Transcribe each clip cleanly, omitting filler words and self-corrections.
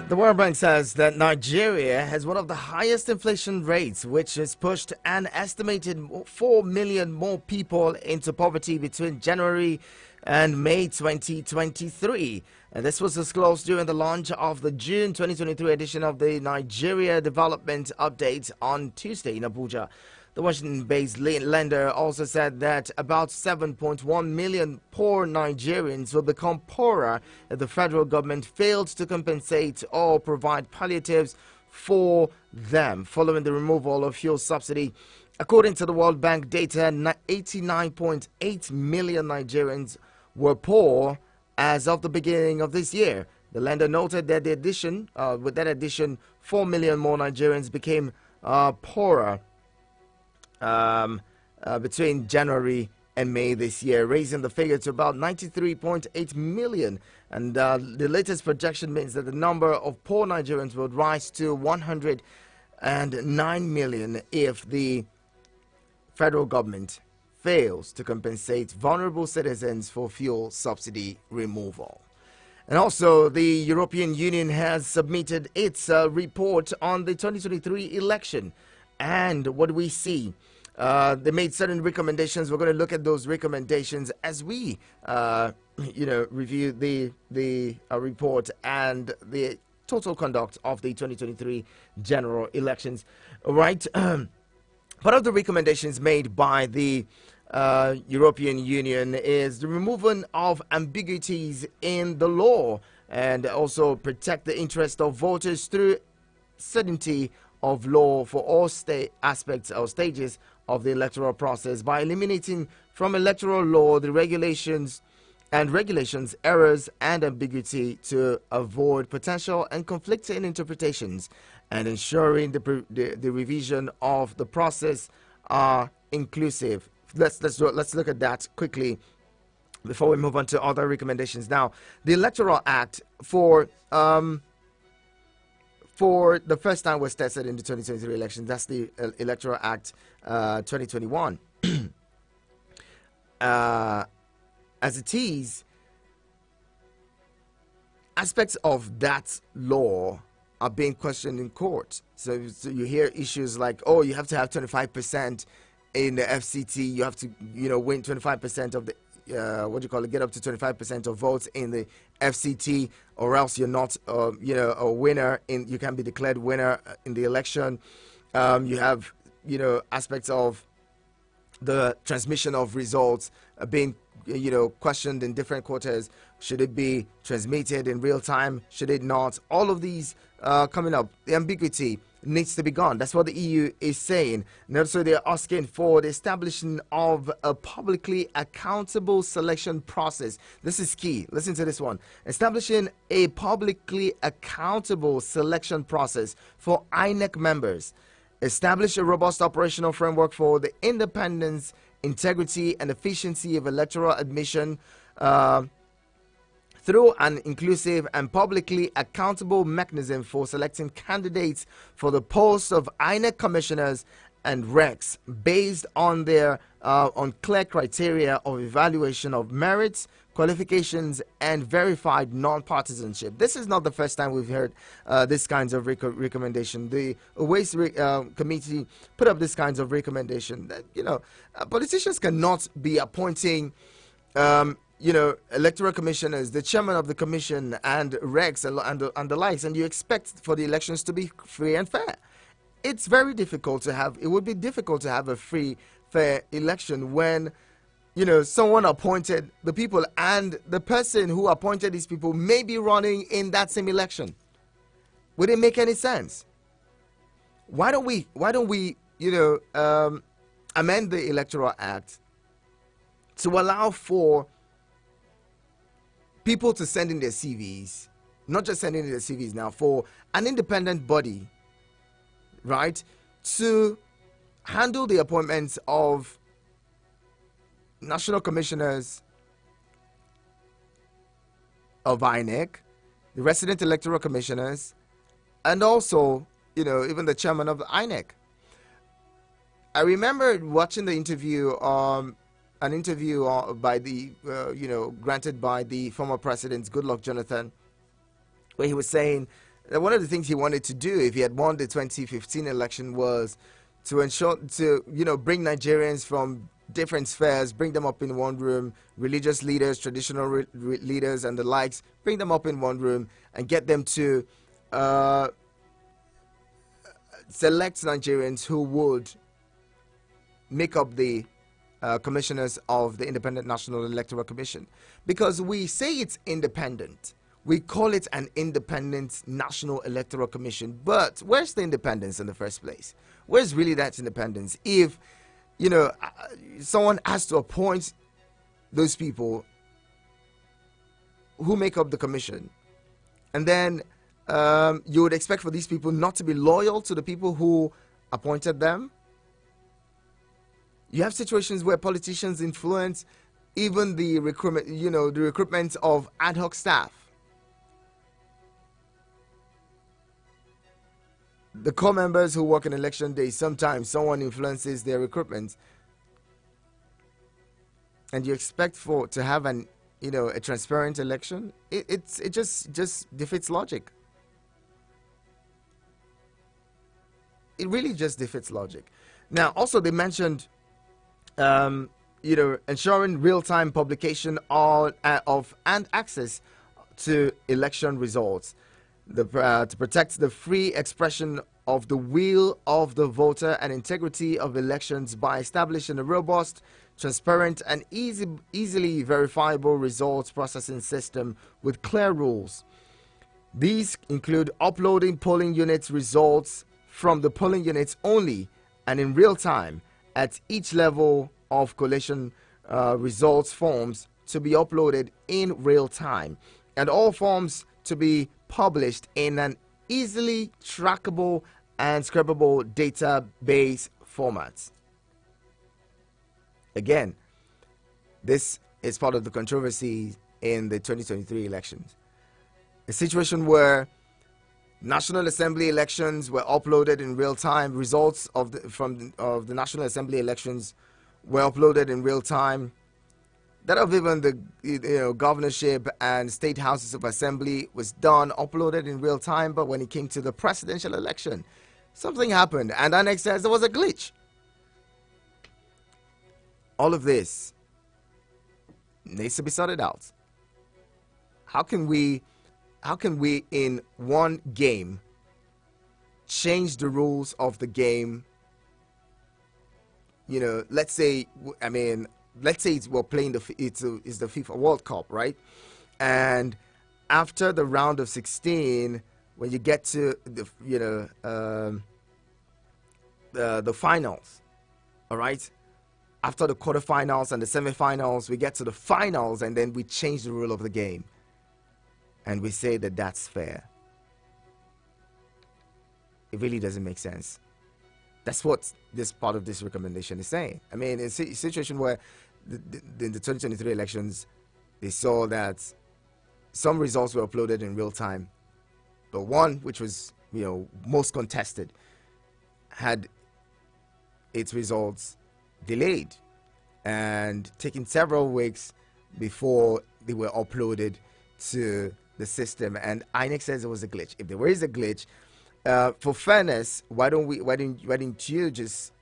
The World Bank says that Nigeria has one of the highest inflation rates, which has pushed an estimated 4 million more people into poverty between January and May 2023. And this was disclosed during the launch of the June 2023 edition of the Nigeria Development Update on Tuesday in Abuja. The Washington-based lender also said that about 7.1 million poor Nigerians will become poorer if the federal government fails to compensate or provide palliatives for them following the removal of fuel subsidy. According to the World Bank data, 89.8 million Nigerians were poor as of the beginning of this year. The lender noted that with that addition, 4 million more Nigerians became poorer between January and May this year, raising the figure to about 93.8 million. And the latest projection means that the number of poor Nigerians would rise to 109 million if the federal government fails to compensate vulnerable citizens for fuel subsidy removal. And also, the European Union has submitted its report on the 2023 election. And what do we see? They made certain recommendations. We're going to look at those recommendations as we, review the report and the total conduct of the 2023 general elections. All right. Part of the recommendations made by the European Union is the removal of ambiguities in the law and also protect the interest of voters through certainty of law for all aspects or stages of the electoral process by eliminating from electoral law the regulations errors and ambiguity to avoid potential and conflicting interpretations and ensuring the revision of the process are inclusive. Let's look at that quickly before we move on to other recommendations. Now, the Electoral Act for the first time was tested in the 2023 election. That's the Electoral Act 2021. As it is, aspects of that law are being questioned in court. So you hear issues like, oh, you have to have 25% in the FCT. You have to, win 25% of the get up to 25% of votes in the FCT, or else you're not, a winner. You can be declared winner in the election. You have, aspects of the transmission of results being, questioned in different quarters. Should it be transmitted in real time? Should it not? All of these coming up. The ambiguity needs to be gone. That's what the EU is saying. And also they're asking for the establishment of a publicly accountable selection process. This is key. Listen to this one. Establishing a publicly accountable selection process for INEC members. Establish a robust operational framework for the independence, integrity, and efficiency of electoral admission through an inclusive and publicly accountable mechanism for selecting candidates for the posts of INEC commissioners and recs based on their on clear criteria of evaluation of merits, qualifications, and verified non-partisanship. This is not the first time we've heard these kinds of recommendation. The Waste Committee put up these kinds of recommendation that politicians cannot be appointing electoral commissioners, the chairman of the commission, and recs and the likes, and you expect for the elections to be free and fair. It's very difficult to have. It would be difficult to have a free, fair election when someone appointed the people, and the person who appointed these people may be running in that same election. Would it make any sense? Why don't we amend the Electoral Act to allow for people to send in their CVs, not just sending in their CVs now, for an independent body, right, to handle the appointments of national commissioners of INEC, the resident electoral commissioners, and also, even the chairman of the INEC. I remember watching the interview an interview by the, granted by the former president, Goodluck Jonathan, where he was saying one of the things he wanted to do if he had won the 2015 election was to ensure to bring Nigerians from different spheres, bring them up in one room, religious leaders, traditional leaders, and the likes, bring them up in one room and get them to select Nigerians who would make up the commissioners of the Independent National Electoral Commission. Because we say it's independent, we call it an independent National Electoral Commission, but where's the independence in the first place? Where's really that independence if someone has to appoint those people who make up the commission, and then you would expect for these people not to be loyal to the people who appointed them? You have situations where politicians influence even the recruitment, the recruitment of ad hoc staff. The core members who work in election day, sometimes someone influences their recruitment, and you expect to have a transparent election. It just defeats logic. It really just defeats logic. Now, also they mentioned ensuring real-time publication of and access to election results, to protect the free expression of the will of the voter and integrity of elections by establishing a robust, transparent, and easily verifiable results processing system with clear rules. These include uploading polling units results from the polling units only and in real time at each level of collation results forms to be uploaded in real time, and all forms to be published in an easily trackable and scrapable database format. Again, this is part of the controversy in the 2023 elections. A situation where National Assembly elections were uploaded in real time. Results of the National Assembly elections were uploaded in real time. That of even the governorship and state houses of assembly was uploaded in real time. But when it came to the presidential election, something happened, and INEC says there was a glitch. All of this needs to be sorted out. How can we in one game change the rules of the game? Let's say we're playing it's the FIFA World Cup, right? And after the round of 16, when you get to the finals, all right? After the quarterfinals and the semifinals, we get to the finals, and then we change the rule of the game. And we say that that's fair. It really doesn't make sense. That's what this part of this recommendation is saying. I mean, it's a situation where in the 2023 elections, they saw that some results were uploaded in real time, but one, which was most contested, had its results delayed and taking several weeks before they were uploaded to the system. And INEC says it was a glitch. If there is a glitch, for fairness, why didn't you just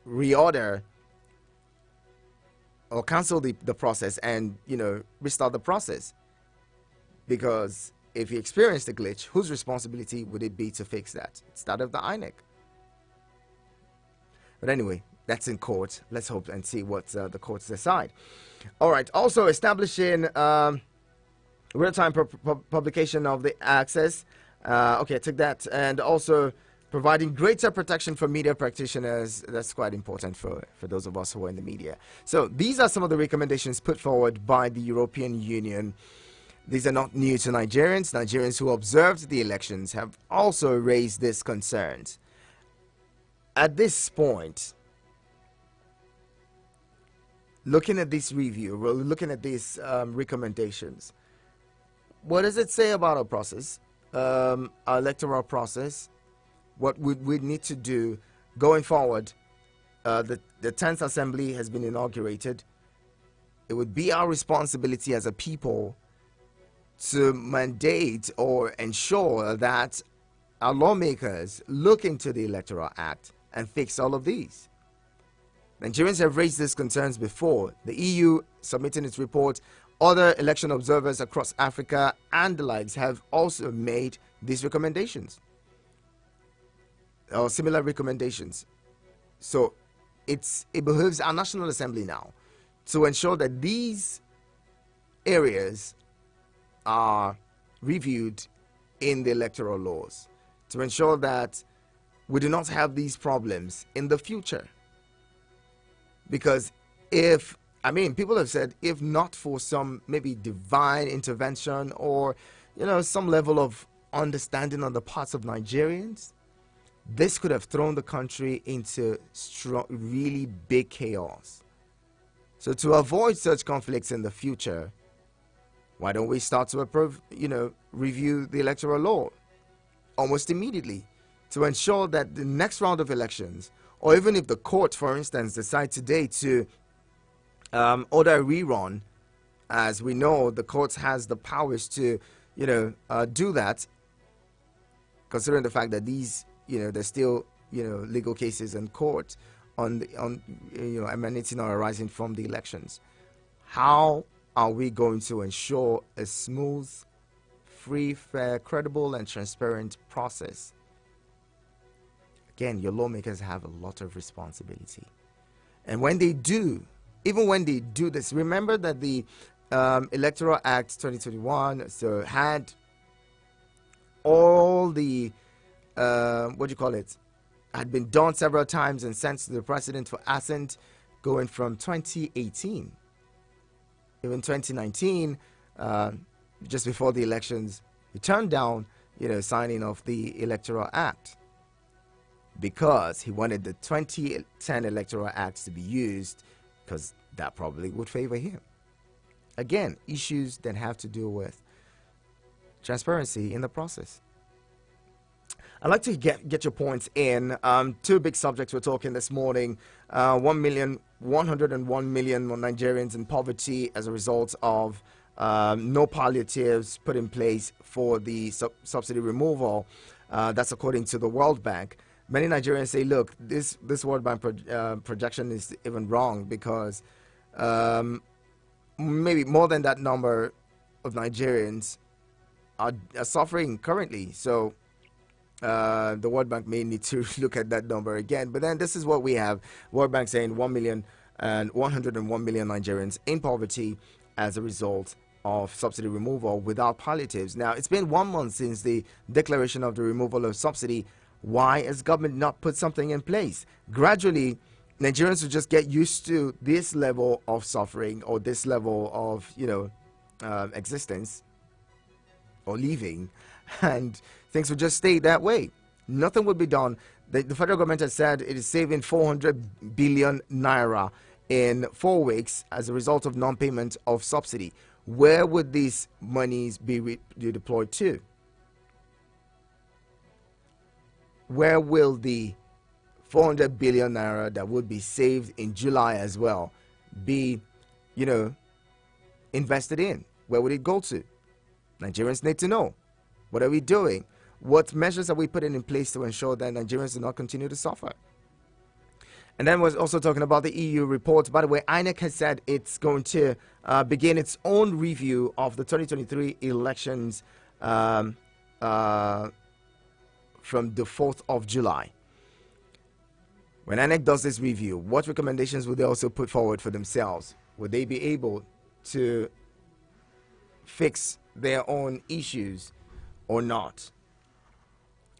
reorder or cancel the process and restart the process? Because if you experienced a glitch, whose responsibility would it be to fix that? It's that of the INEC. But anyway, that's in court. Let's hope and see what the courts decide. All right. Also establishing real-time publication of the access. Okay, I took that. And also providing greater protection for media practitioners. That's quite important for those of us who are in the media. So these are some of the recommendations put forward by the European Union. These are not new to Nigerians. Nigerians who observed the elections have also raised these concerns. At this point, looking at this review, we're looking at these recommendations, what does it say about our process, our electoral process? What would we need to do going forward? The 10th Assembly has been inaugurated. It would be our responsibility as a people to mandate or ensure that our lawmakers look into the Electoral Act and fix all of these. Nigerians have raised these concerns before. The EU submitting its report, other election observers across Africa and the likes have also made these recommendations or similar recommendations. So it behooves our National Assembly now to ensure that these areas are reviewed in the electoral laws, to ensure that we do not have these problems in the future. Because people have said, if not for some maybe divine intervention or, some level of understanding on the parts of Nigerians, this could have thrown the country into really big chaos. So to avoid such conflicts in the future, why don't we start to review the electoral law almost immediately to ensure that the next round of elections, or even if the court, for instance, decide today to order a rerun, as we know the court has the powers to do that, considering the fact that these there's still legal cases in court emanating or arising from the elections. How are we going to ensure a smooth, free, fair, credible and transparent process? Again, your lawmakers have a lot of responsibility. And when they do, even when they do this, remember that the Electoral Act 2021 had all the had been done several times and sent to the president for assent, going from 2018, even 2019, just before the elections. He turned down signing of the Electoral Act because he wanted the 2010 Electoral Act to be used, because that probably would favor him. Again, issues that have to do with transparency in the process. I'd like to get your points in. Two big subjects we're talking this morning. 101 million Nigerians in poverty as a result of no palliatives put in place for the subsidy removal. That's according to the World Bank. Many Nigerians say, look, this World Bank projection is even wrong, because maybe more than that number of Nigerians are suffering currently. So the World Bank may need to look at that number again. But then this is what we have. World Bank saying 101 million Nigerians in poverty as a result of subsidy removal without palliatives. Now, it's been 1 month since the declaration of the removal of subsidy. Why has government not put something in place? Gradually, Nigerians will just get used to this level of suffering or this level of, existence or living, and things will just stay that way. Nothing will be done. The federal government has said it is saving 400 billion naira in 4 weeks as a result of non-payment of subsidy. Where would these monies be deployed to? Where will the 400 billion naira that would be saved in July as well be, invested in? Where would it go to? Nigerians need to know. What are we doing? What measures are we putting in place to ensure that Nigerians do not continue to suffer? And then we're also talking about the EU report. By the way, INEC has said it's going to begin its own review of the 2023 elections from the 4th of July. When INEC does this review, what recommendations will they also put forward for themselves? Will they be able to fix their own issues or not?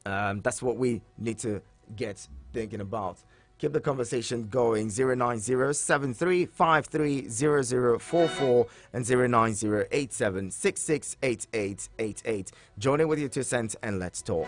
That's what we need to get thinking about. Keep the conversation going. 090-7353-0044 and 090-8766-8888. Join in with your 2 cents and let's talk.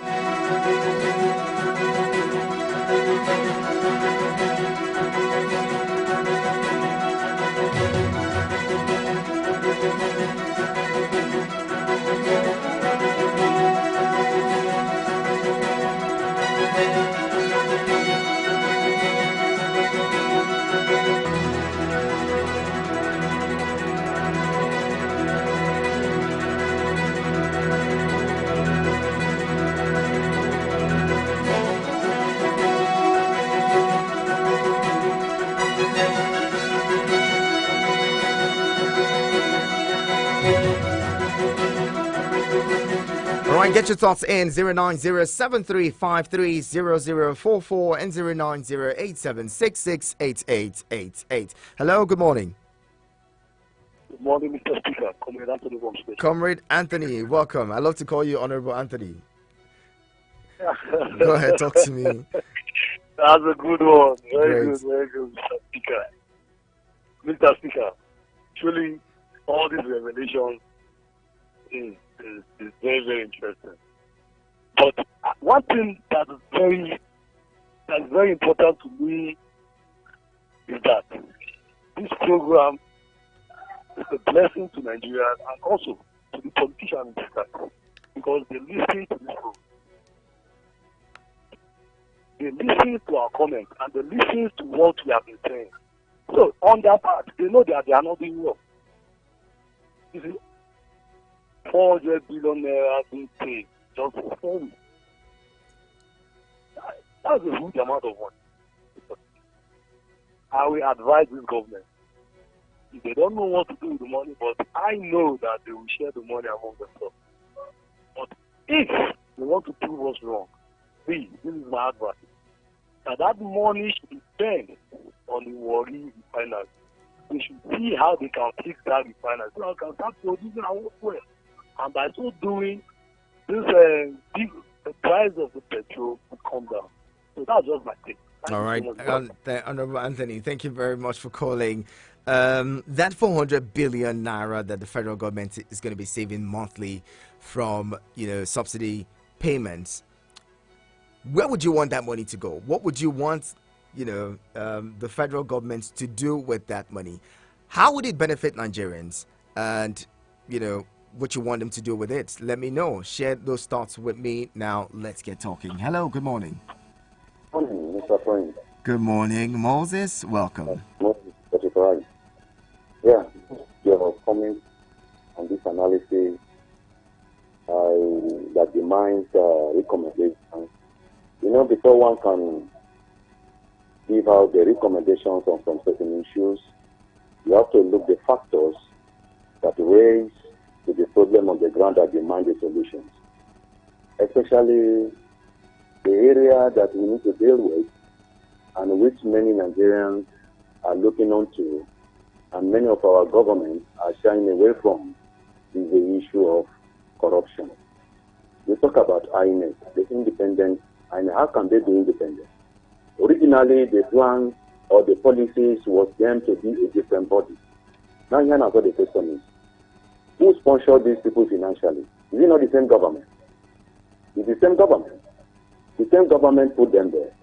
All right, get your thoughts in 090-7353-0044 and 090-8766-8888. Hello, good morning. Good morning, Mr. Speaker. Comrade Anthony from Spain. Comrade Anthony, welcome. I love to call you Honorable Anthony. Go ahead, talk to me. That's a good one. Very Great. good, Mr. Speaker. Mr. Speaker, truly, all these revelations is very, very interesting. But one thing that is very important to me is that this program is a blessing to Nigeria and also to the politicians in this country, because they listen to this program. They listen to our comments and they listen to what we have been saying. So on their part, they know that they are not doing well. You see, 400 billion naira being paid just for 4 weeks. That's a huge amount of money. I will advise this government. If they don't know what to do with the money, but I know that they will share the money among themselves. But if they want to prove us wrong, please, this is my advice, that money should be spent on the Warri refinery. They should see how they can fix that refinery so they can start producing our own fuel. And by so doing, this the price of the petrol will come down. So that's just my take. All right, Honorable Anthony, thank you very much for calling. That 400 billion naira that the federal government is going to be saving monthly from, subsidy payments, where would you want that money to go? What would you want, the federal government to do with that money? How would it benefit Nigerians? And, what you want them to do with it? Let me know. Share those thoughts with me. Now, let's get talking. Hello, good morning. Good morning, Mr. Frank. Good morning, Moses. Welcome. Moses, Mr. Frank. Yeah, your comments on this analysis that demands recommendations. Before one can give out the recommendations on some certain issues, you have to look the factors that raise to the problem on the ground that demand the solutions. Especially the area that we need to deal with and which many Nigerians are looking onto and many of our governments are shying away from is the issue of corruption. We talk about INEC, the independent INEC. How can they be independent? Originally, the plan or the policies was them to be a different body. Now, here now what the question is. Who sponsored these people financially? Is it not the same government? It's the same government. The same government put them there.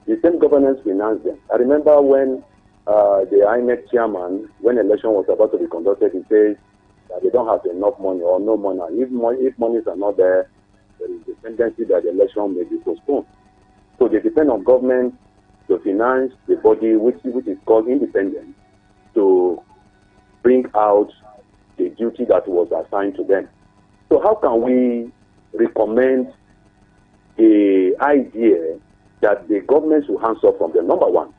The same government financed them. I remember when the INEC chairman, when election was about to be conducted, he says that they don't have enough money or no money. If monies are not there, there is a tendency that the election may be postponed. So they depend on government to finance the body which is called independent to bring out the duty that was assigned to them. So how can we recommend the idea that the government should answer from them? Number one,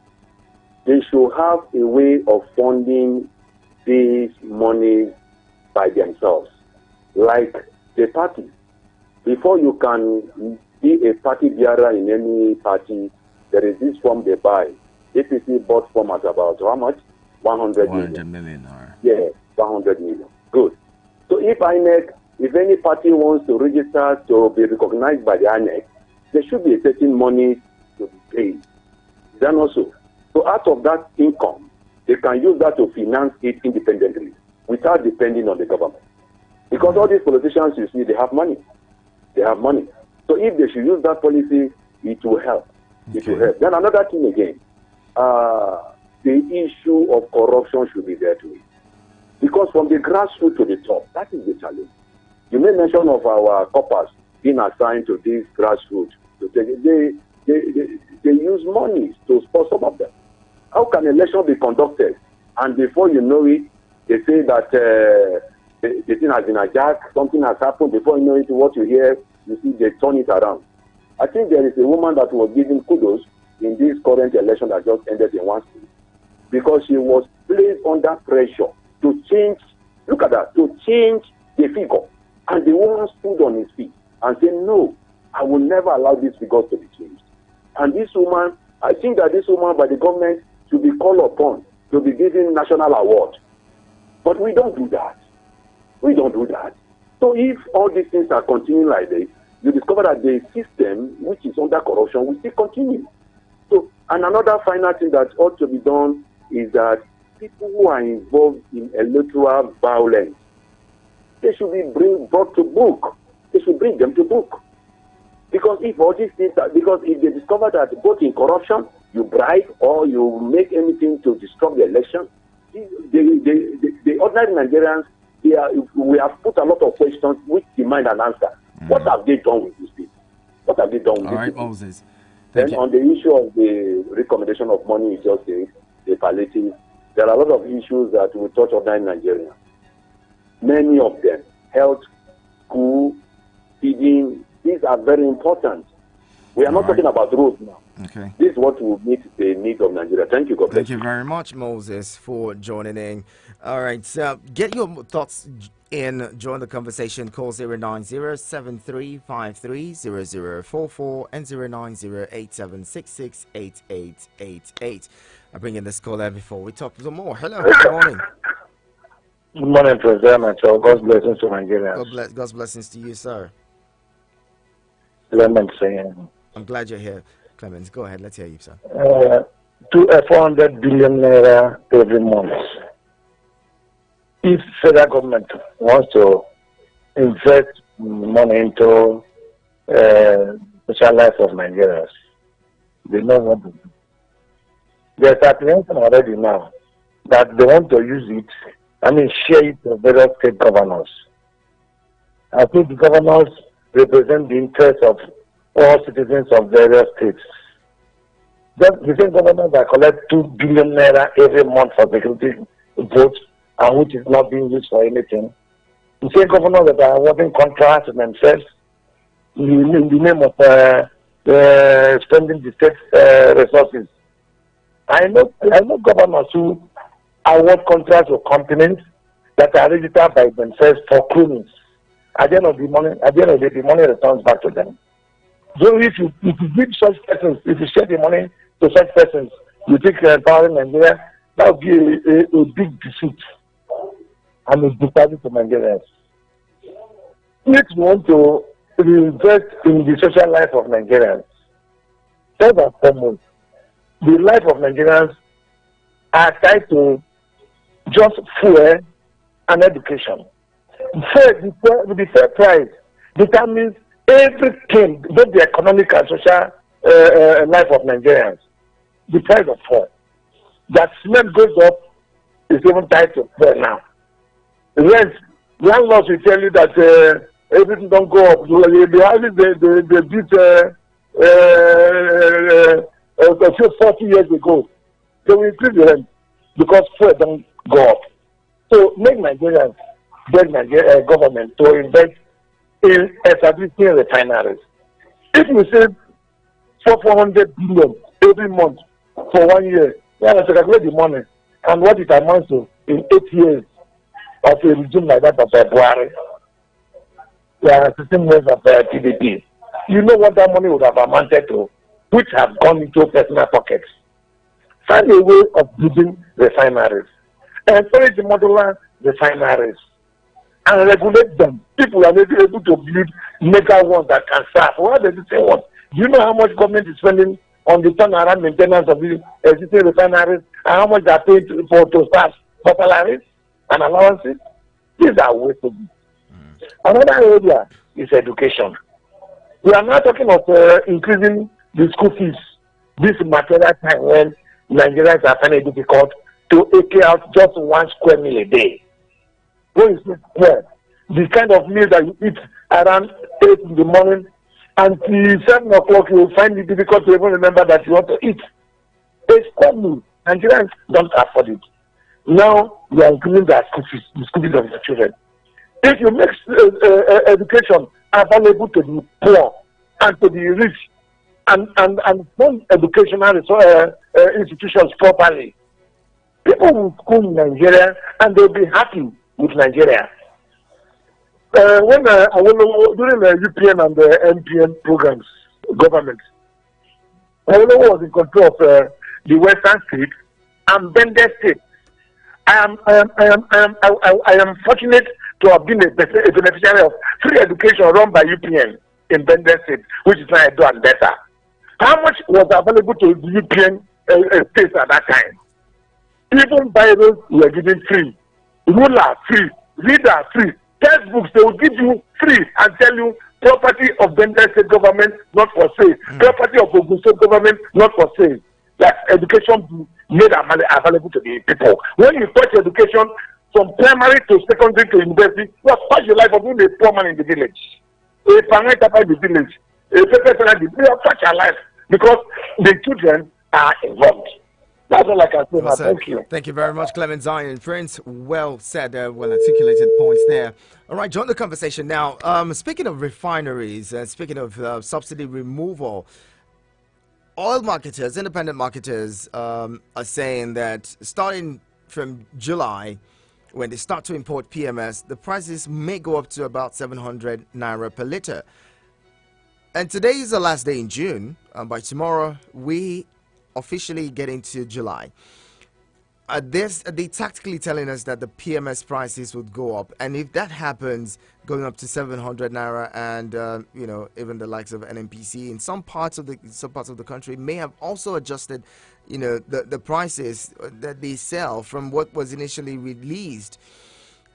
they should have a way of funding these monies by themselves, like the party. Before you can be a party bearer in any party, there is this form they buy. APC bought form at about how much? 100 million. Yeah, 100 million. Good. So if any party wants to register to be recognized by the INEC, there should be a certain money to be paid. Is that not so? So out of that income, they can use that to finance it independently without depending on the government. Because all these politicians, you see, they have money. They have money. So if they should use that policy, it will help. Okay. It will help. Then another thing again, the issue of corruption should be there too. Because from the grassroots to the top, that is the challenge. You made mention of our coppers being assigned to these grassroots. They use money to sponsor some of them. How can an election be conducted and before you know it, they say that the thing has been hijacked, something has happened, before you know it, what you hear, you see they turn it around. I think there is a woman that was given kudos in this current election that just ended in one state because she was placed under pressure to change Look at that. To change the figure. And the woman stood on his feet and said, no, I will never allow these figures to be changed. And this woman, I think that this woman by the government should be called upon to be given national award. But we don't do that. We don't do that. So if all these things are continuing like this, you discover that the system, which is under corruption, will still continue. So, and another final thing that ought to be done is that people who are involved in electoral violence, they should be brought to book. They should bring them to book. Because if all these things because if they discover that both in corruption, you bribe or you make anything to disrupt the election, the ordinary Nigerians, we have put a lot of questions which demand an answer. What have they done with this people? What have they done with this people? All right, Moses. Then on the issue of the recommendation of money, you just say, the palliative, there are a lot of issues that will touch ordinary Nigerians. Many of them, health, school, feeding, these are very important. We are not talking about roads now. Okay. This is what will meet the needs of Nigeria. Thank you, God bless. Thank you very much, Moses, for joining in. All right, so get your thoughts in, join the conversation. Call 090-7353-0044 and 090-8766-8888. I bring in this caller before we talk some more. Hello, good morning. Good morning, President. God's blessings to Nigeria. God's blessings to you, sir. Clement saying. I'm glad you're here, Clemens. Go ahead, let's hear you, sir. 400 billion naira every month. If federal government wants to invest money into social life of Nigerians, they know what to do. There's apprehension already now that they want to use it, share it to various state governors. I think the governors represent the interests of all citizens of various states. The same governors that collect 2 billion naira every month for security votes, and which is not being used for anything. The same governors that are awarding contracts themselves in the name of spending the state resources. I know governors who award contracts to companies that are registered by themselves for criminals. At the end of the day, the money returns back to them. So if you give such persons, if you share the money to such persons, you think power in Nigeria, that would be a big defeat and a disservice to Nigerians. If you want to invest in the social life of Nigerians, first and foremost, the life of Nigerians are tied to just fuel and education. The fair price determines everything, both the economic and social life of Nigerians. The price of fuel. That cement goes up is even tied to fuel now. Rent, landlords will tell you that everything don't go up. They built 40 years ago. They will increase the rent because fuel don't go up. So make Nigerians beg Nigeria government to invest in establishing refineries. If we save 400 billion every month for 1 year, we have to calculate the money and what it amounts to in 8 years of a regime like that of Buhari. There are 16 years of PDP. You know what that money would have amounted to, which have gone into personal pockets. Find a way of building refineries. Encourage the modular refineries and regulate them. People are maybe able to build mega ones that can serve. What does it say? What? Do you know how much government is spending on the turnaround maintenance of the existing refineries and how much they are paid to serve for salaries and allowances? These are ways to do. Another area is education. We are now talking of increasing the school fees. This material time when Nigerians are finding it difficult to eke out just 1 square meal a day. When you say square, the kind of meal that you eat around 8 in the morning until 7 o'clock, you will find it difficult to even remember that you want to eat. A square meal, Nigerians don't afford it. Now, we are increasing the school fees of the children. If you make education available to the poor and to the rich and fund educational institutions properly, people will school in Nigeria and they'll be happy with Nigeria. When during the UPN and the NPN programs, government, Awolowo was in control of the Western states and Bendel State. I am fortunate to have been a beneficiary of free education run by UPN in Bendel State, which is now Edo and Delta. How much was available to the UPN states at that time? Even Bibles were given free, ruler free, reader free, textbooks they will give you free and tell you property of Bendel State government not for sale, property of Ogun State government not for sale. That education made available to the people. When you touch education from primary to secondary to university, you have touched the life of even a poor man in the village, a parent in the village, a person in the village, touch your life because the children are involved. That's all I can say. Well, thank you. Thank you very much, Clement Zion. Prince, well said, well articulated points there. All right, join the conversation now. Speaking of refineries, speaking of subsidy removal, oil marketers, independent marketers are saying that starting from July, when they start to import PMS, the prices may go up to about 700 naira per liter. And today is the last day in June. By tomorrow, we officially get into July. They tactically telling us that the PMS prices would go up, and if that happens, going up to 700 naira, and even the likes of NNPC in some parts of the country may have also adjusted, the prices that they sell from what was initially released.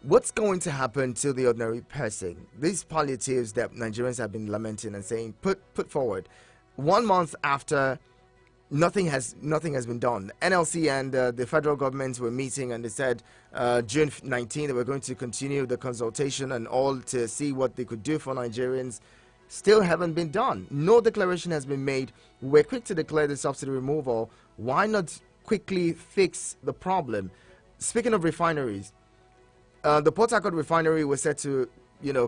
What's going to happen to the ordinary person? These palliatives that Nigerians have been lamenting and saying put forward, 1 month after. Nothing has been done. NLC and the federal government were meeting, and they said June 19 they were going to continue the consultation and all to see what they could do for Nigerians. Still haven't been done. No declaration has been made. We're quick to declare the subsidy removal. Why not quickly fix the problem? Speaking of refineries, the Port Harcourt refinery was set to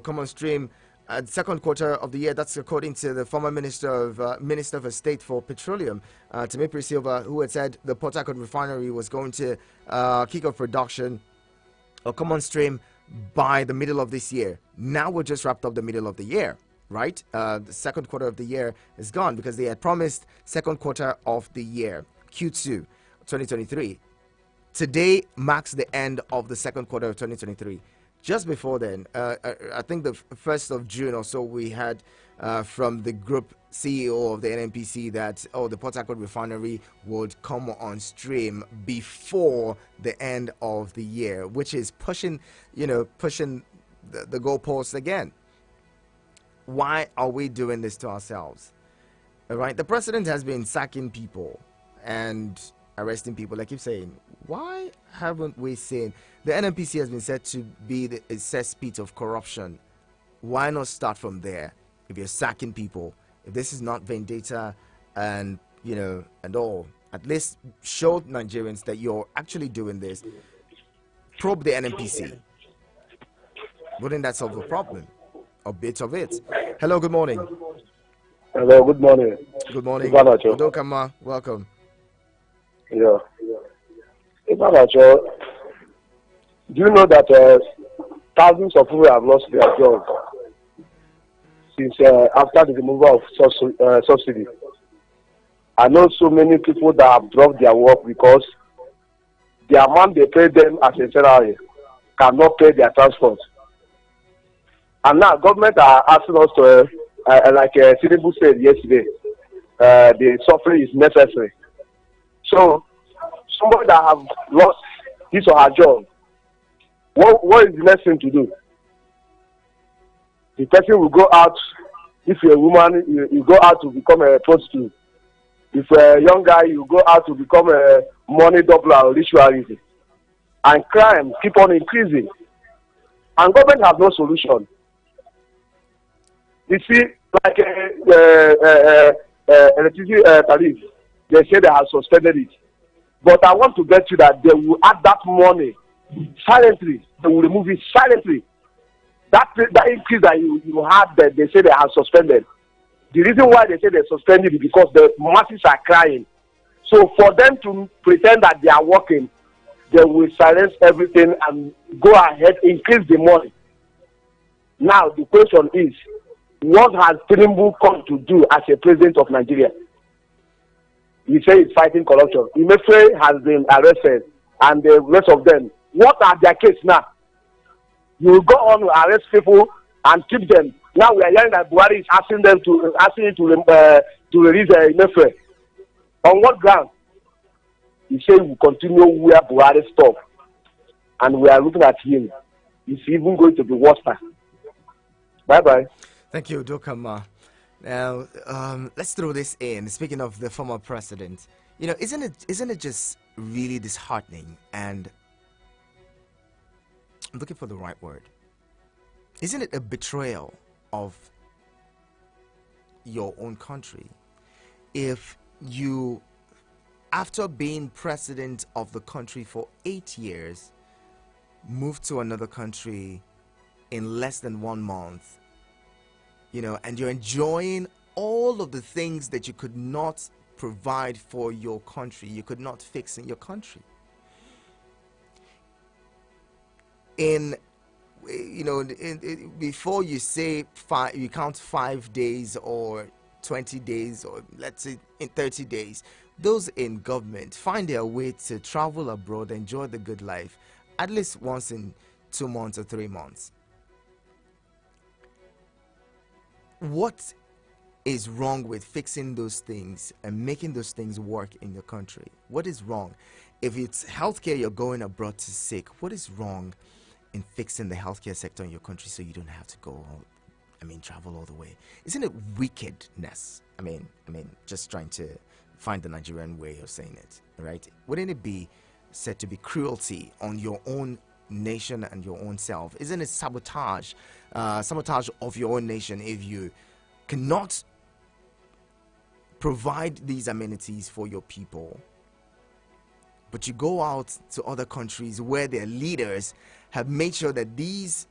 come on stream at the second quarter of the year. That's according to the former Minister of State for Petroleum, Temipri Silva, who had said the Port Harcourt refinery was going to kick off production or come on stream by the middle of this year. Now we're just wrapped up the middle of the year, right? The second quarter of the year is gone because they had promised second quarter of the year, Q2 2023. Today marks the end of the second quarter of 2023. Just before then, I think the 1st of June or so, we had from the group CEO of the NNPC that, the Port Harcourt refinery would come on stream before the end of the year, which is pushing the goalposts again. Why are we doing this to ourselves? All right, the president has been sacking people and arresting people. I keep saying, why haven't we seen? The NNPC has been said to be the cesspit of corruption. Why not start from there? If you're sacking people, if this is not vendetta and and all, at least show Nigerians that you're actually doing this. Probe the NNPC. Wouldn't that solve the problem? A bit of it. Hello, good morning. Hello, good morning. Good morning. Ibanacho. Odokama, welcome. Yeah. Ibanacho, do you know that thousands of people have lost their jobs since after the removal of subsidy? I know so many people that have dropped their work because the amount they pay them as a salary cannot pay their transport. And now government are asking us to, like Tinubu said yesterday, the suffering is necessary. So somebody that have lost his or her job, what is the next thing to do? The person will go out. If you're a woman, you go out to become a prostitute. If you're a young guy, you go out to become a money doubler or ritualism. And crime keep on increasing. And government have no solution. You see, like electricity tariff, they say they have suspended it. But I want to bet you that they will add that money silently. They will remove it silently. That increase that you had, that they say they have suspended. The reason why they say they suspended it is because the masses are crying. So for them to pretend that they are working, they will silence everything and go ahead, increase the money. Now the question is, what has Tinubu come to do as a president of Nigeria? You say he's fighting corruption. Emefiele has been arrested, and the rest of them. What are their case now? You will go on to arrest people and keep them. Now we are hearing that Buhari is asking him to release Emefiele. On what ground? He said we will continue where Buhari stopped, and we are looking at him. He's even going to be worse. Bye bye. Thank you, Dokama. Now, let's throw this in. Speaking of the former president, you know, isn't it just really disheartening? And I'm looking for the right word. Isn't it a betrayal of your own country if you, after being president of the country for 8 years, move to another country in less than 1 month, you know, and you're enjoying all of the things that you could not provide for your country, you could not fix in your country. Before you say you count 5 days or 20 days, or let's say in 30 days, those in government find their way to travel abroad, enjoy the good life, at least once in 2 months or 3 months. What is wrong with fixing those things and making those things work in your country? What is wrong? If it's healthcare you're going abroad to seek, what is wrong in fixing the healthcare sector in your country so you don't have to travel all the way? Isn't it wickedness? I mean, just trying to find the Nigerian way of saying it, right? Wouldn't it be said to be cruelty on your own nation and your own self? Isn't it sabotage of your own nation if you cannot provide these amenities for your people, but you go out to other countries where their leaders have made sure that these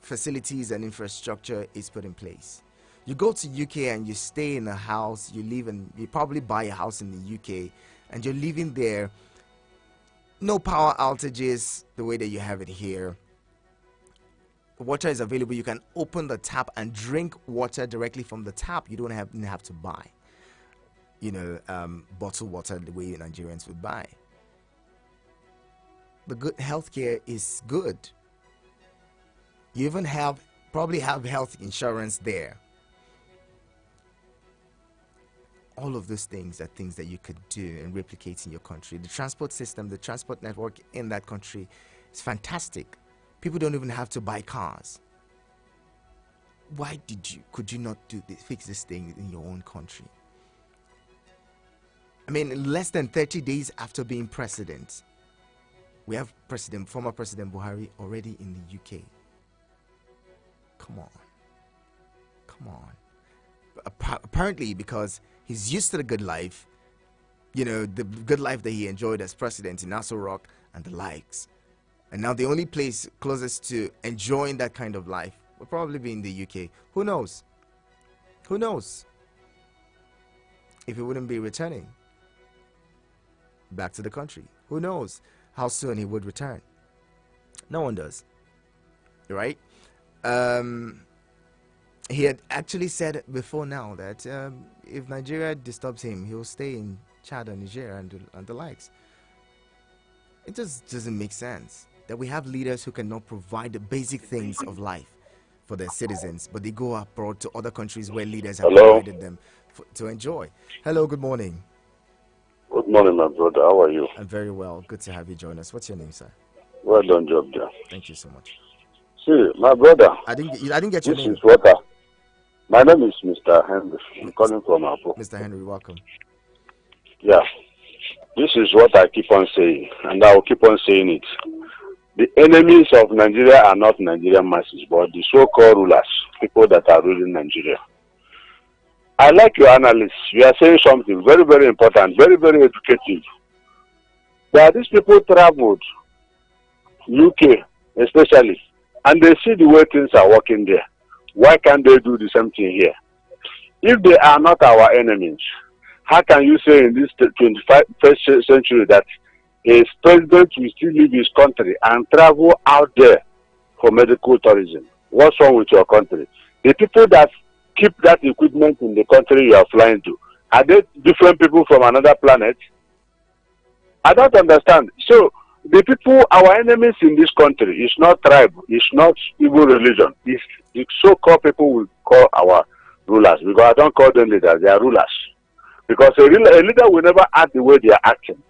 facilities and infrastructure is put in place? You go to UK and you stay in a house, you probably buy a house in the UK, and you're living there. No power outages the way that you have it here. Water is available. You can open the tap and drink water directly from the tap. You don't have to buy, bottled water the way Nigerians would buy. The good healthcare is good. You even probably have health insurance there. All of those things are things that you could do and replicate in your country. The transport system, the transport network in that country is fantastic. People don't even have to buy cars. Why could you not fix this thing in your own country? I mean, less than 30 days after being president, we have former President Buhari already in the UK. Come on. Apparently, because he's used to the good life, the good life that he enjoyed as president in Aso Rock and the likes. And now the only place closest to enjoying that kind of life will probably be in the UK. Who knows? Who knows if he wouldn't be returning back to the country? Who knows how soon he would return? No one does, right? He had actually said before now that if Nigeria disturbs him, he'll stay in Chad and Nigeria and the likes. It just doesn't make sense that we have leaders who cannot provide the basic things of life for their citizens, but they go abroad to other countries where leaders have provided them to enjoy. Hello, good morning. Good morning, my brother. How are you? I'm very well. Good to have you join us. What's your name, sir? Well done, job there. Thank you so much. See, my brother. I didn't get your name. My name is Mr. Henry. I'm calling from Apo. Mr. Henry, welcome. Yeah. This is what I keep on saying, and I will keep on saying it. The enemies of Nigeria are not Nigerian masses, but the so-called rulers, people that are ruling Nigeria. I like your analysis. You are saying something very, very important, very, very educative. That these people traveled, UK especially, and they see the way things are working there. Why can't they do the same thing here? If they are not our enemies, how can you say in this 21st century that a president will still leave his country and travel out there for medical tourism? What's wrong with your country? The people that keep that equipment in the country you are flying to, are they different people from another planet? I don't understand. So the people, our enemies in this country, is not tribe, it's not even religion. It's the so-called people we call our rulers, because I don't call them leaders, they are rulers. Because a leader will never act the way they are acting.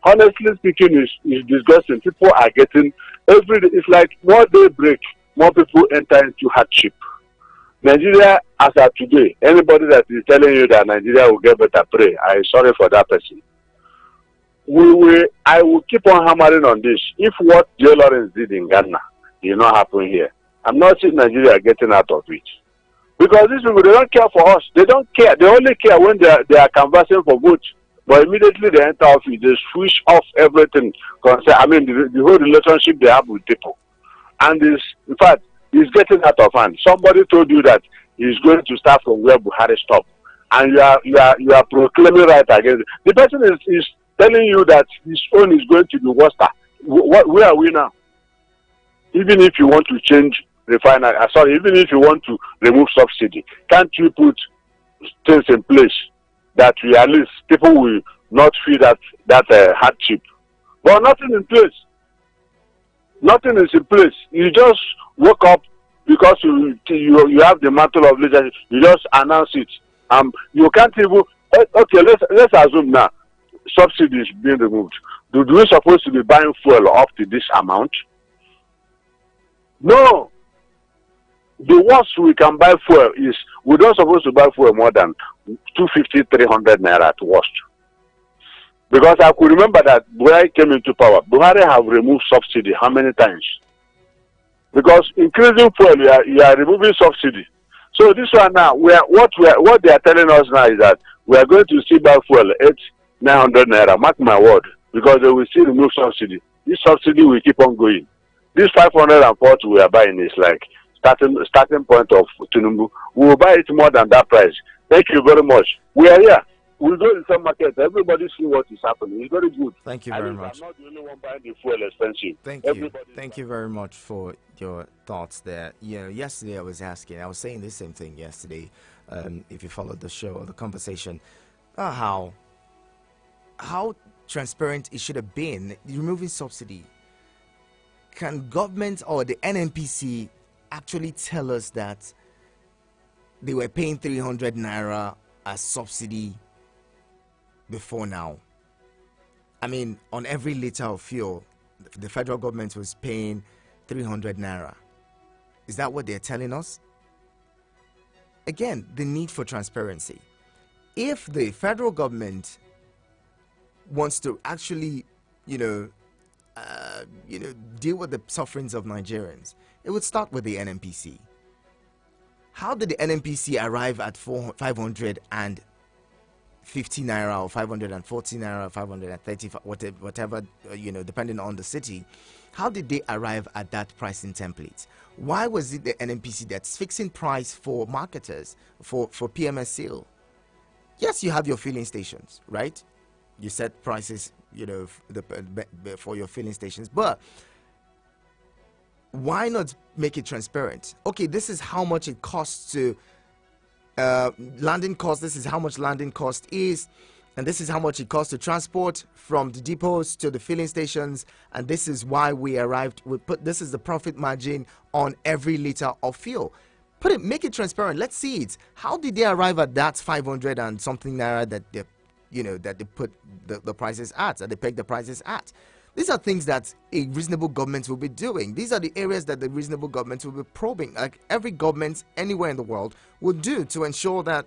Honestly speaking, is disgusting. People are getting every day. It's like more they break, more people enter into hardship. Nigeria, as of today, anybody that is telling you that Nigeria will get better, pray. I'm sorry for that person. I will keep on hammering on this. If what Joe Lawrence did in Ghana did not happen here, I'm not seeing Nigeria getting out of it. Because these people, they don't care for us. They don't care. They only care when they are canvassing for votes. But immediately they enter office, they switch off everything. I mean, the whole relationship they have with people. And in fact, it's getting out of hand. Somebody told you that he's going to start from where Buhari stopped. And you are proclaiming right against it. The person is telling you that his own is going to be worse. Where are we now? Even if you want to change refinery, even if you want to remove subsidy, can't you put things in place that we at least people will not feel that hardship? But nothing in place. Nothing is in place. You just woke up because you have the mantle of leadership. You just announce it. You can't even. Okay, let's assume now subsidy is being removed. Do we supposed to be buying fuel up to this amount? No. The worst we can buy fuel is we don't supposed to buy fuel more than 250, 300 naira at worst. Because I could remember that Buhari came into power. Buhari have removed subsidy how many times? Because increasing fuel, you are removing subsidy. So this one now, what they are telling us now is that we are going to see buy fuel 900 naira. Mark my word, because they will still remove subsidy. This subsidy will keep on going. This 540 we are buying is like starting point of Tinubu. We will buy it more than that price. Thank you very much. We are here. We'll go to some market. Everybody see what is happening. It's very good. Thank you very much. I'm not the only one buying the fuel expensive. Thank you very much for your thoughts there. You know, yesterday I was saying the same thing yesterday. If you followed the show or the conversation, how transparent it should have been removing subsidy. Can government or the NNPC actually tell us that they were paying 300 naira as subsidy before now? I mean, on every liter of fuel, the federal government was paying 300 naira. Is that what they're telling us? Again, the need for transparency. If the federal government wants to actually, deal with the sufferings of Nigerians, it would start with the NNPC. How did the NNPC arrive at 550 naira or 540 naira, 530, whatever, depending on the city? How did they arrive at that pricing template? Why was it the NNPC that's fixing price for marketers, for PMS sale? Yes, you have your filling stations, right? You set prices, for your filling stations, but why not make it transparent? Okay, this is how much it costs to landing cost. This is how much landing cost is, and this is how much it costs to transport from the depots to the filling stations, and this is why we arrived. This is the profit margin on every liter of fuel. Make it transparent. Let's see it. How did they arrive at that 500 and something naira that they put the prices at, that they peg the prices at? These are things that a reasonable government will be doing. These are the areas that the reasonable government will be probing, like every government anywhere in the world would do, to ensure that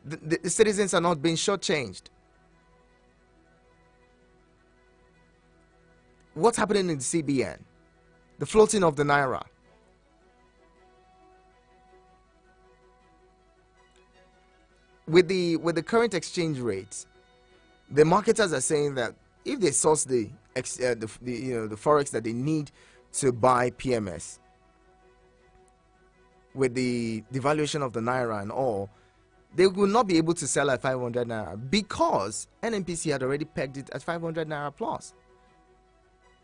the citizens are not being shortchanged. What's happening in the CBN? The floating of the naira. With the current exchange rate, the marketers are saying that if they source the forex that they need to buy PMS, with the devaluation of the naira and all, they will not be able to sell at 500 naira because NNPC had already pegged it at 500 naira plus.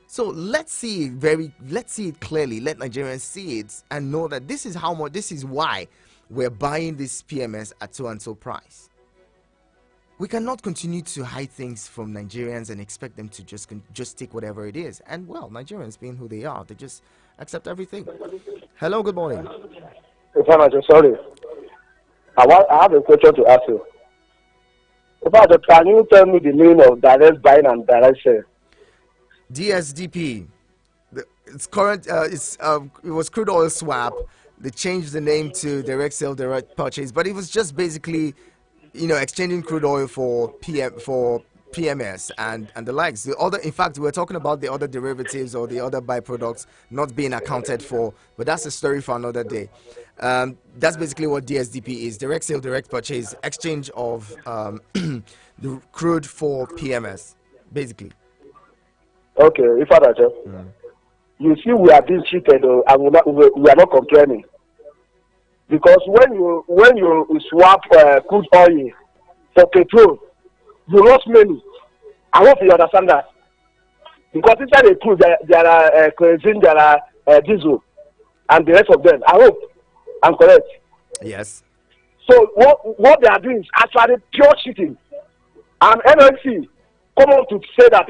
So let's see it clearly. Let Nigerians see it and know that this is how much. This is why we're buying this PMS at so and so price. We cannot continue to hide things from Nigerians and expect them to just take whatever it is. And well, Nigerians being who they are, they just accept everything. Hello, good morning. Sorry, I have a question to ask you. Can you tell me the meaning of direct buying and direct sale? DSDP. It's current. It was crude oil swap. They changed the name to direct sale, direct purchase, but it was just basically, exchanging crude oil for PMS and the likes. In fact, we're talking about the other derivatives or the other byproducts not being accounted for, but that's a story for another day. That's basically what DSDP is: direct sale, direct purchase, exchange of the crude for PMS, basically. Okay, you see, we are being cheated, and we are not complaining, because when you swap crude oil for petrol, you lost money. I hope you understand that, because inside the crude there are kerosene, there are diesel, and the rest of them. I hope I'm correct. Yes. So what they are doing is actually pure cheating, and NLC come on to say that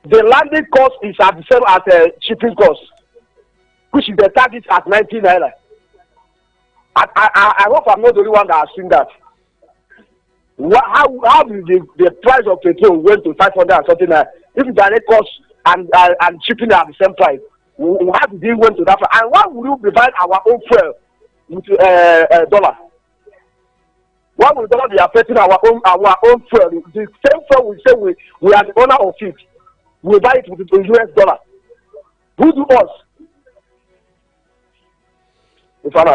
the landing cost is at the same as shipping cost, which is the target at 19 naira. I hope I'm not the only one that has seen that. How did the price of petrol went to 500 and something naira? If the direct cost and shipping are the same price, how did it went to that price? And why would you provide our own fuel with dollar? Why would dollar be affecting our own fuel? The same fuel we say we are the owner of it. We buy it with the US dollar. Who do us? Before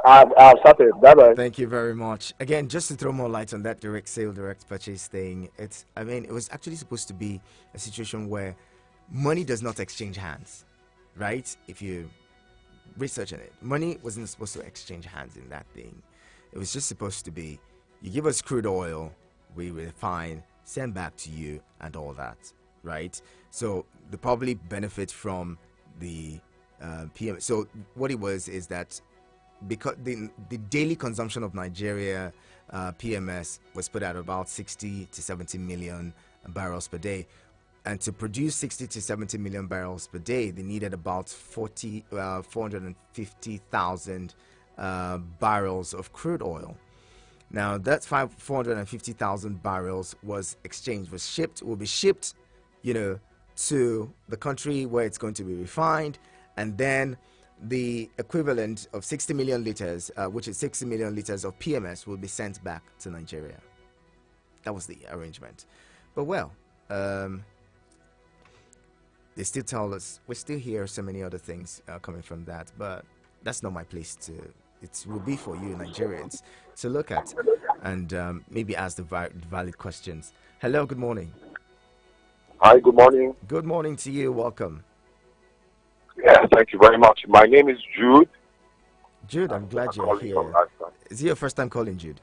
I've started. Bye-bye. Thank you very much. Again, just to throw more light on that direct sale, direct purchase thing, it was actually supposed to be a situation where money does not exchange hands, right? If you research on it, money wasn't supposed to exchange hands in that thing. It was just supposed to be, you give us crude oil, we refine, send back to you, and all that, right? So they probably benefit from the PM. So what it was is that because the daily consumption of Nigeria PMS was put at about 60 to 70 million barrels per day, and to produce 60 to 70 million barrels per day, they needed about 450,000 barrels of crude oil. Now that 450,000 barrels was exchanged, will be shipped, to the country where it's going to be refined, and then the equivalent of 60 million liters, which is 60 million liters of PMS, will be sent back to Nigeria. That was the arrangement. But well, they still tell us, we still hear so many other things coming from that, but that's not my place to. It will be for you Nigerians to look at and maybe ask the valid questions. Hello, good morning. Hi, good morning. Good morning to you. Welcome. Yeah, thank you very much. My name is Jude. Jude, I'm glad you're here. Is it your first time calling, Jude?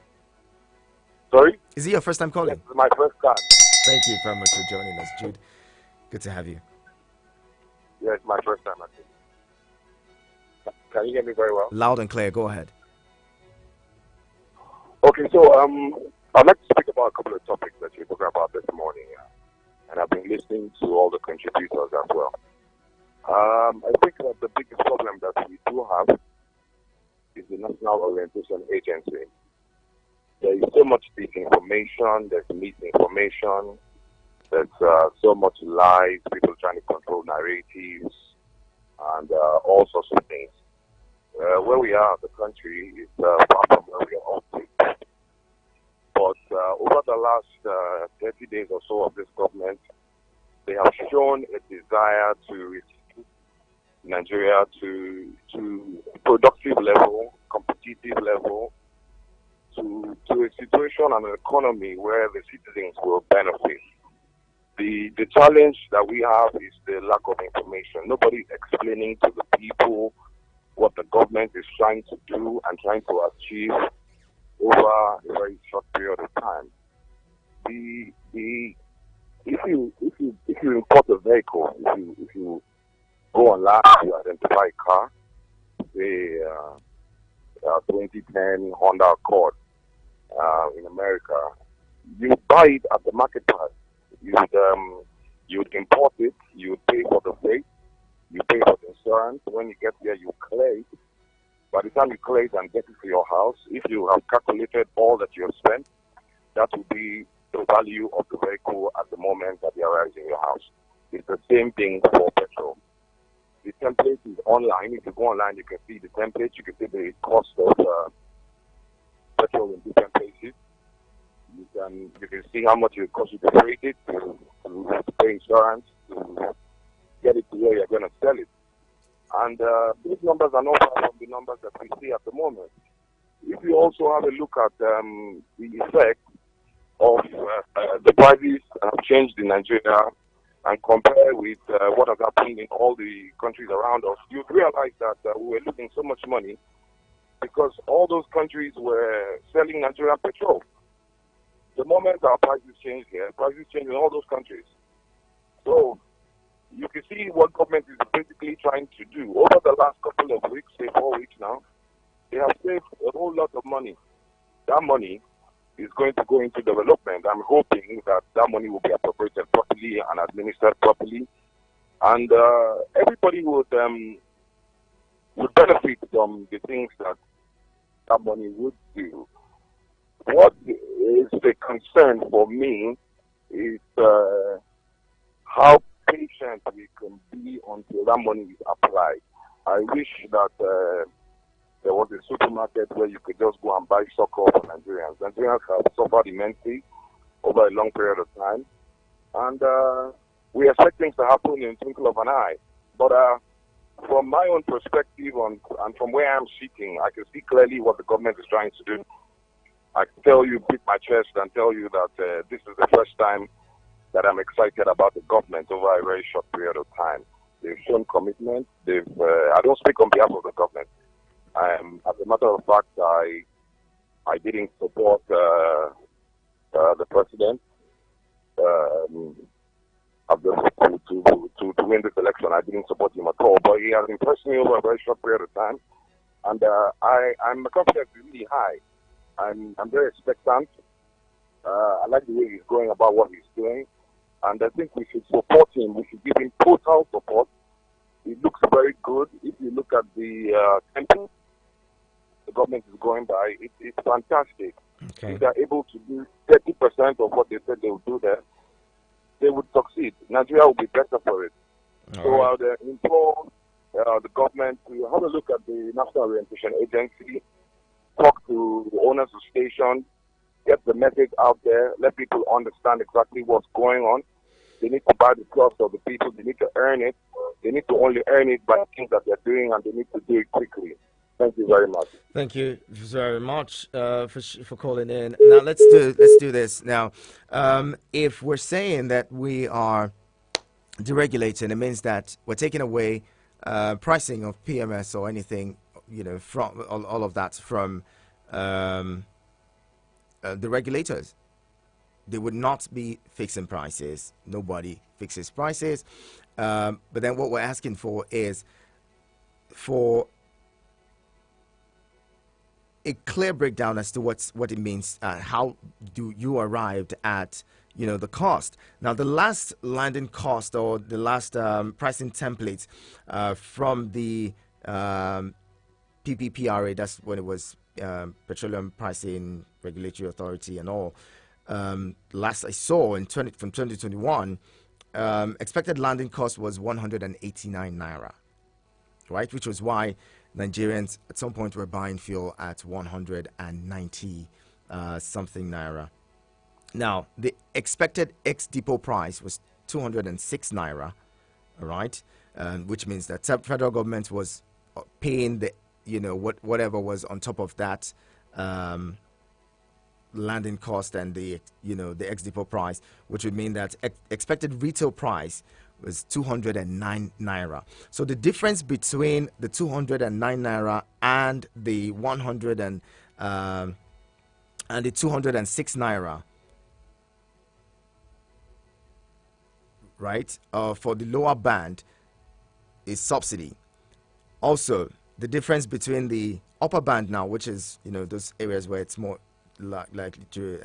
Sorry? Is it your first time calling? Yes, my first time. Thank you very much for joining us, Jude. Good to have you. Yes, my first time, I think. Can you hear me very well? Loud and clear. Go ahead. Okay, so I'd like to speak about a couple of topics that you spoke about this morning, and I've been listening to all the contributors as well. I think that the biggest problem that we do have is the National Orientation Agency. There is so much disinformation, there's misinformation, there's so much lies, people trying to control narratives, and all sorts of things. Where we are, the country is far from where we are all to. But over the last 30 days or so of this government, they have shown a desire to reduce Nigeria to productive level, competitive level, to a situation and an economy where the citizens will benefit. The challenge that we have is the lack of information. Nobody explaining to the people what the government is trying to do and trying to achieve over a very short period of time. The if you import a vehicle, if you go online to identify a car, say 2010 Honda Accord in America, you buy it at the market price. You'd import it, you pay for the freight, you pay for the insurance. When you get there, you clear it. By the time you clear it and get it to your house, if you have calculated all that you have spent, that will be the value of the vehicle at the moment that it arrives in your house. It's the same thing for petrol. The template is online. If you go online, you can see the template. You can see the cost of petrol in different places. You can see how much it costs you to freight it, to pay insurance, to get it to where you're going to sell it. And these numbers are not far from the numbers that we see at the moment. If you also have a look at the effect of the prices have changed in Nigeria and compare with what has happened in all the countries around us, you'd realize that we were losing so much money because all those countries were selling Nigerian petrol. The moment our prices change here, prices change in all those countries. So you can see what government is basically trying to do. Over the last couple of weeks, say 4 weeks now, they have saved a whole lot of money. That money is going to go into development. I'm hoping that that money will be appropriated properly and administered properly. And everybody would benefit from the things that that money would do. What is the concern for me is how patient we can be until that money is applied. I wish that there was a supermarket where you could just go and buy sugar for Nigerians. Nigerians have suffered immensely over a long period of time, and we expect things to happen in the twinkle of an eye. But from my own perspective and from where I'm sitting, I can see clearly what the government is trying to do. I can tell you, beat my chest and tell you that this is the first time that I'm excited about the government over a very short period of time. They've shown commitment. I don't speak on behalf of the government. As a matter of fact, I didn't support the president to win this election. I didn't support him at all. But he has impressed me over a very short period of time, and I'm confident is really high. I'm very expectant. I like the way he's going about what he's doing, and I think we should support him. We should give him total support. It looks very good. If you look at the tempo the government is going by, it's fantastic. Okay. If they're able to do 30% of what they said they would do there, they would succeed. Nigeria will be better for it. So I would implore the government to have a look at the National Orientation Agency, talk to the owners of stations, get the message out there, let people understand exactly what's going on. They need to buy the trust of the people. They need to earn it. They need to only earn it by things that they're doing, and they need to do it quickly. Thank you very much. Thank you very much for calling in. Now let's do this. Now, if we're saying that we are deregulating, it means that we're taking away pricing of PMS or anything, from all of that from the regulators. They would not be fixing prices. Nobody fixes prices. But then what we're asking for is for a clear breakdown as to what it means. How do you arrived at the cost? Now, the last landing cost or the last pricing template from the PPPRA, that's when it was Petroleum Pricing Regulatory Authority and all. Last I saw from 2021, expected landing cost was 189 naira, right? Which was why Nigerians at some point were buying fuel at 190 something naira. Now, the expected ex-depot price was 206 naira, all right? Which means that the federal government was paying the, whatever was on top of that landing cost and the ex-depot price, which would mean that expected retail price was 209 naira. So the difference between the 209 naira and the 206 naira right? For the lower band is subsidy. Also, the difference between the upper band now, which is, those areas where it's more likely to,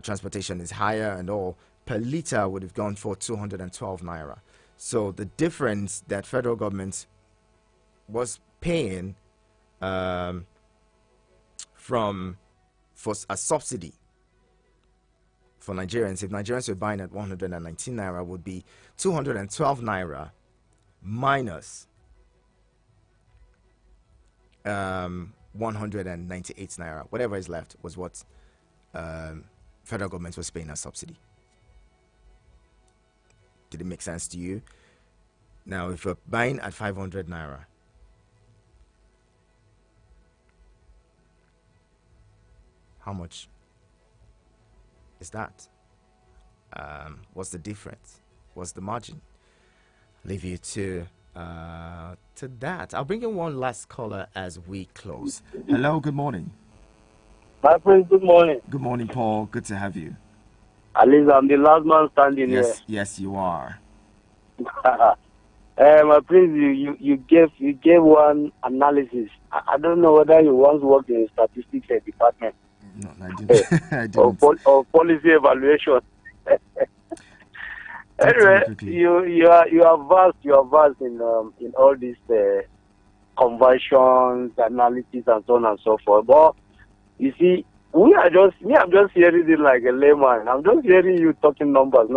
transportation is higher and all, per liter would have gone for 212 naira. So the difference that federal government was paying for a subsidy for Nigerians, if Nigerians were buying at 119 naira, would be 212 naira minus 198 naira. Whatever is left was what federal government was paying as subsidy. Did it make sense to you? Now, if you're buying at 500 naira, how much is that? What's the difference? What's the margin? Leave you to that. I'll bring in one last caller as we close. Hello, good morning. My friend, good morning. Good morning, Paul. Good to have you. At least I'm the last man standing here. Yes, you are. My prince, you gave one analysis. I don't know whether you once worked in a statistics department. No, I didn't. I didn't. Or policy evaluation. Anyway, you are vast in all these conversions, analysis, and so on and so forth. But you see, I'm just hearing it like a layman. I'm just hearing you talking numbers.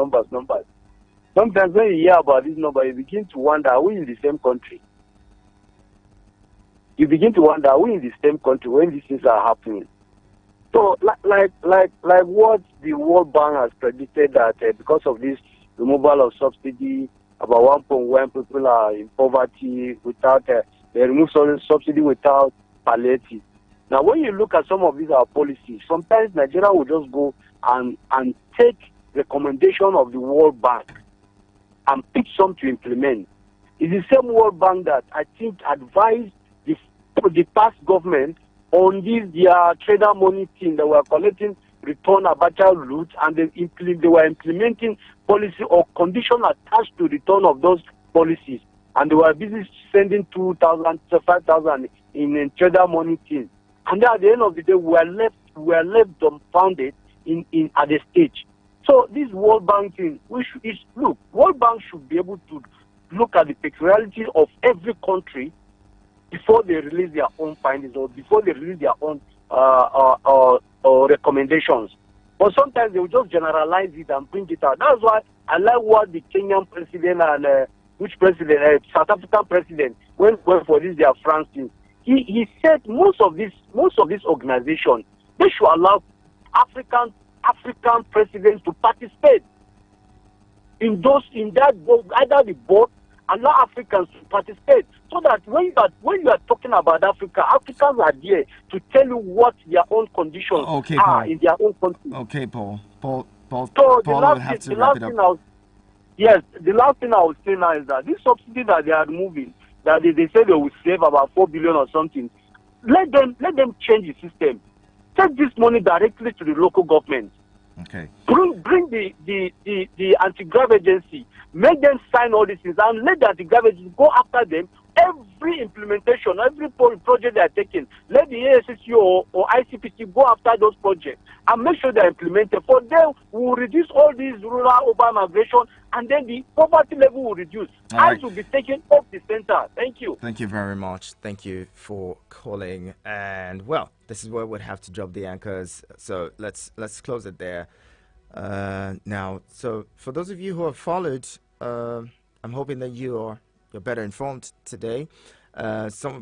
Sometimes when you hear about this number, you begin to wonder, are we in the same country? You begin to wonder, are we in the same country when these things are happening? So, like what the World Bank has predicted that because of this removal of subsidy, about 1.1 people are in poverty without they remove subsidy without palliative. Now, when you look at some of these our policies, sometimes Nigeria will just go and take recommendation of the World Bank and pick some to implement. It's the same World Bank that I think advised the past government on this their trader money thing that were collecting return Abacha route, and they were implementing policy or condition attached to return of those policies, and they were busy sending 2,000 to 5,000 in trader money thing. And then at the end of the day, we are left dumbfounded at the stage. So this World Bank thing, World Bank should be able to look at the peculiarity of every country before they release their own findings or before they release their own recommendations. But sometimes they will just generalize it and bring it out. That's why I like what the Kenyan president and South African president went for this their France thing. He said most of this organization, they should allow African presidents to participate in that board, either the board, allow Africans to participate, so that when you are talking about Africa, Africans are there to tell you what their own conditions are Paul. In their own country. Okay, Paul. So Paul will have to wrap it up. The last thing I would say now is that this subsidy that they are removing, that they say they will save about 4 billion or something, let them change the system. Take this money directly to the local government. Okay. Bring the anti-grav agency, make them sign all these things, and let the anti-grav agency go after them. Every implementation, every project they are taking, let the ASSU or ICPC go after those projects and make sure they are implemented. For them, we will reduce all these rural urban migration, and then the poverty level will reduce. Eyes will be taken off the center. Thank you. Thank you very much. Thank you for calling. And well, this is where we'd have to drop the anchors. So let's close it there. Now, so for those of you who have followed, I'm hoping that you're better informed today.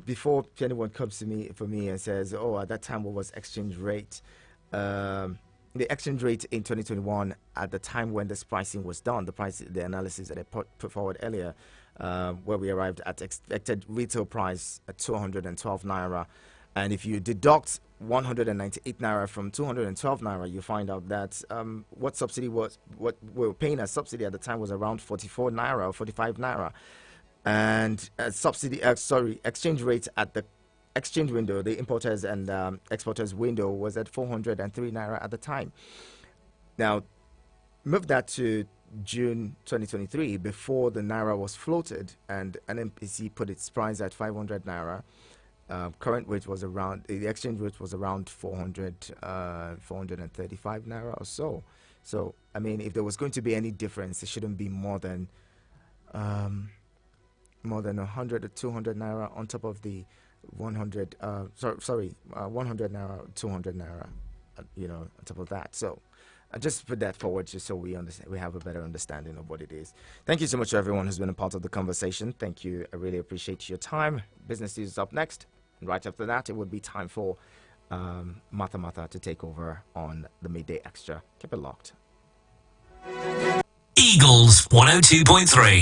Before anyone comes to me and says, "Oh, at that time, what was exchange rate?" The exchange rate in 2021, at the time when this pricing was done, the analysis that I put forward earlier, where we arrived at expected retail price at 212 naira, and if you deduct 198 naira from 212 naira, you find out that what we were paying as subsidy at the time was around 44 naira or 45 naira, and exchange rate at the exchange window, the importers and exporters window, was at 403 naira at the time. Now, move that to June 2023, before the naira was floated and NMPC put its price at 500 naira. Current rate was around, the exchange rate was around 435 naira or so. So, I mean, if there was going to be any difference, it shouldn't be more than 100 or 200 naira on top of the 100, 100 naira, 200 naira, on top of that. So, I just put that forward just so we understand, we have a better understanding of what it is. Thank you so much to everyone who's been a part of the conversation. Thank you. I really appreciate your time. Business News is up next. And right after that, it would be time for Martha to take over on the Midday Extra. Keep it locked. Eagles 102.3.